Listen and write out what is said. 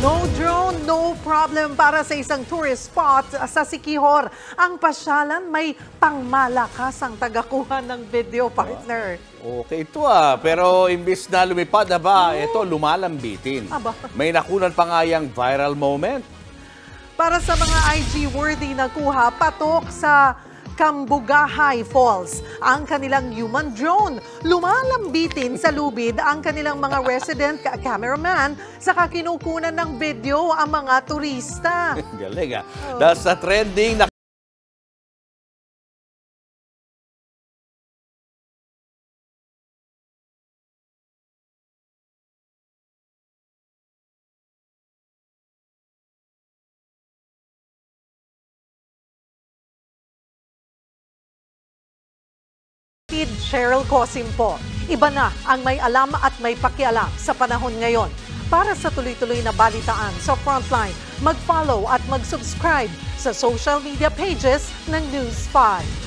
No drone, no problem para sa isang tourist spot sa Siquijor. Ang pasyalan may pangmalakasang tagakuha ng video, partner. Okay ito pero imbis na lumipad ito lumalambitin. May nakunan pa nga yang viral moment. Para sa mga IG-worthy na kuha, patok sa Cambugahay Falls ang kanilang human drone. Lumalambitin sa lubid ang kanilang mga resident cameraman saka kinukunan ng video ang mga turista. Galing Dahil sa trending na Cheryl Cosimpo. Iba na ang may alam at may pakialam sa panahon ngayon. Para sa tuloy-tuloy na balitaan sa Frontline, mag-follow at mag-subscribe sa social media pages ng News 5.